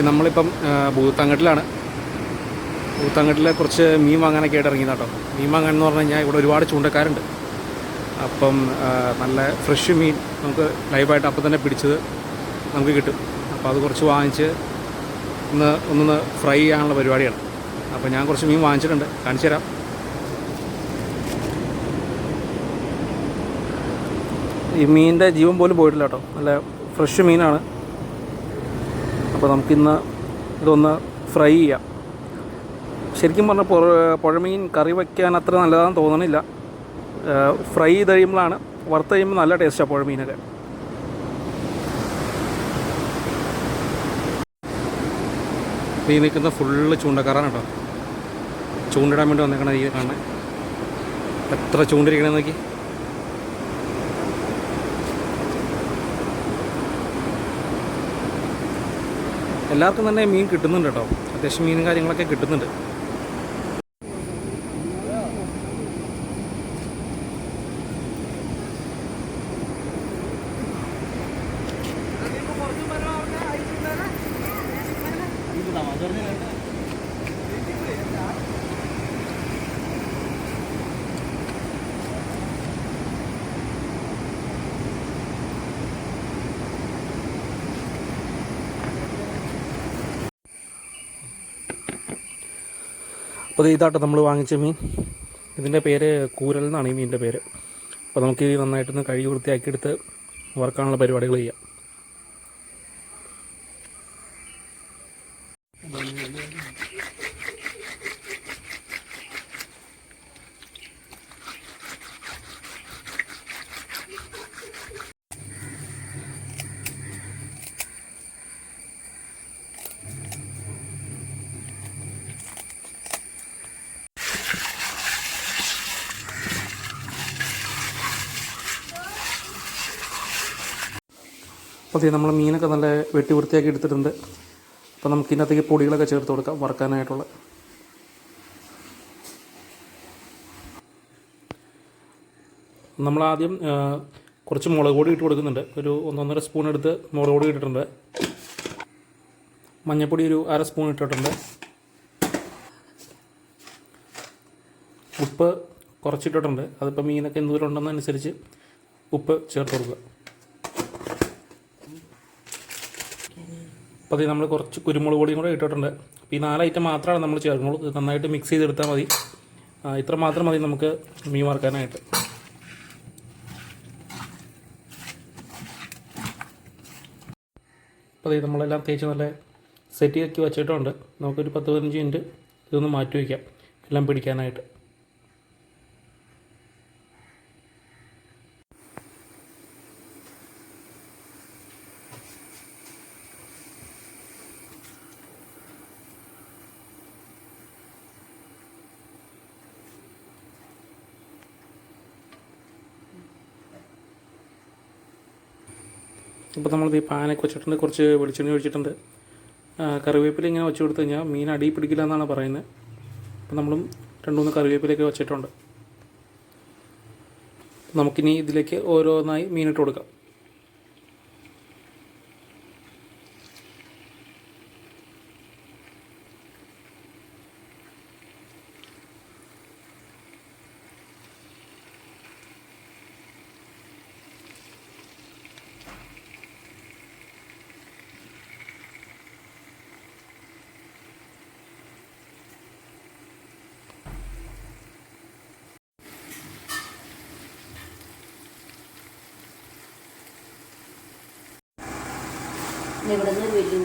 നമ്മളിപ്പം ഭൂത്തങ്ങട്ടിലാണ്. ഭൂത്തങ്ങട്ടിൽ കുറച്ച് മീൻ വാങ്ങാനൊക്കെ ആയിട്ട് ഇറങ്ങിയത് കേട്ടോ. മീൻ വാങ്ങാൻ എന്ന് പറഞ്ഞു കഴിഞ്ഞാൽ ഇവിടെ ഒരുപാട് ചൂണ്ടക്കാരുണ്ട്. അപ്പം നല്ല ഫ്രഷ് മീൻ നമുക്ക് ലൈവായിട്ട് അപ്പം തന്നെ പിടിച്ചത് നമുക്ക് കിട്ടും. അപ്പോൾ അത് കുറച്ച് വാങ്ങിച്ച് ഒന്നൊന്ന് ഫ്രൈ ചെയ്യാനുള്ള പരിപാടിയാണ്. അപ്പോൾ ഞാൻ കുറച്ച് മീൻ വാങ്ങിച്ചിട്ടുണ്ട്, കാണിച്ചു തരാം. ഈ മീനിൻ്റെ ജീവൻ പോലും പോയിട്ടില്ല കേട്ടോ, നല്ല ഫ്രഷ് മീനാണ്. അപ്പോൾ നമുക്കിന്ന് ഇതൊന്ന് ഫ്രൈ ചെയ്യാം. ശരിക്കും പറഞ്ഞാൽ പുഴമീൻ കറി വയ്ക്കാൻ അത്ര നല്ലതാണെന്ന് തോന്നണില്ല. ഫ്രൈ ചെയ്ത് കഴിയുമ്പോഴാണ്, വറുത്ത് കഴിയുമ്പോൾ നല്ല ടേസ്റ്റാണ് പുഴമീനൊക്കെ. ഈ നിൽക്കുന്ന ഫുള്ള് ചൂണ്ടക്കാരാണ് കേട്ടോ. ചൂണ്ടിടാൻ വേണ്ടി വന്നേക്കണ ഈ കാണാൻ എത്ര ചൂണ്ടിരിക്കണമെന്ന് നോക്കി. എല്ലാവർക്കും തന്നെ മീൻ കിട്ടുന്നുണ്ട് കേട്ടോ. അത്യാവശ്യം മീനും കാര്യങ്ങളൊക്കെ കിട്ടുന്നുണ്ട്. അപ്പോൾ ഇതാട്ടോ നമ്മൾ വാങ്ങിച്ച മീൻ. ഇതിൻ്റെ പേര് കൂരൽ എന്നാണ് ഈ മീനിൻ്റെ പേര്. അപ്പോൾ നമുക്ക് നന്നായിട്ടൊന്ന് കഴുകി വൃത്തിയാക്കിയെടുത്ത് വറുക്കാനുള്ള പരിപാടികൾ ചെയ്യാം. അപ്പോൾ നമ്മൾ മീനൊക്കെ നല്ല വെട്ടി വൃത്തിയാക്കി എടുത്തിട്ടുണ്ട്. അപ്പോൾ നമുക്ക് ഇതിനകത്തേക്ക് പൊടികളൊക്കെ ചേർത്ത് കൊടുക്കാം വറുക്കാനായിട്ടുള്ള. നമ്മളാദ്യം കുറച്ച് മുളക് പൊടി ഇട്ട് കൊടുക്കുന്നുണ്ട്. ഒരു 1.5 സ്പൂൺ എടുത്ത് മുളക് പൊടി ഇട്ടിട്ടുണ്ട്. മഞ്ഞൾപ്പൊടി ഒരു 1/2 സ്പൂൺ ഇട്ടിട്ടുണ്ട്. ഉപ്പ് കുറച്ചിട്ടിട്ടുണ്ട്. അതിപ്പോൾ മീനൊക്കെ എന്തോരം ഉണ്ടെന്നനുസരിച്ച് ഉപ്പ് ചേർത്ത് കൊടുക്കുക. അപ്പോൾ അത് നമ്മൾ കുറച്ച് കുരുമുളക് പൊടിയും കൂടെ ഇട്ടിട്ടുണ്ട്. അപ്പോൾ ഈ 4 ഐറ്റം മാത്രമാണ് നമ്മൾ ചേർക്കുള്ളൂ. ഇത് നന്നായിട്ട് മിക്സ് ചെയ്തെടുത്താൽ മതി. ഇത്ര മാത്രം മതി നമുക്ക് മീൻ വറുക്കാനായിട്ട്. അപ്പോൾ ഇത് നമ്മളെല്ലാം തേച്ച് നല്ല സെറ്റ് ആക്കി വെച്ചിട്ടുണ്ട്. നമുക്കൊരു 10-15 മിനിറ്റ് ഇതൊന്ന് മാറ്റി വയ്ക്കാം എല്ലാം പിടിക്കാനായിട്ട്. ഇപ്പോൾ നമ്മളിത് ഈ പാനൊക്കെ വെച്ചിട്ടുണ്ട്. കുറച്ച് വെളിച്ചെണ്ണ ഒഴിച്ചിട്ടുണ്ട്. കറിവേപ്പില ഇങ്ങനെ വെച്ച് കൊടുത്തു കഴിഞ്ഞാൽ മീൻ അടി പിടിക്കില്ല എന്നാണ് പറയുന്നത്. അപ്പോൾ നമ്മളും 2-3 കറിവേപ്പിലയൊക്കെ വെച്ചിട്ടുണ്ട്. നമുക്കിനി ഇതിലേക്ക് ഓരോന്നായി മീനിട്ട് കൊടുക്കാം. ഇവിടെ നിന്ന് വലിയ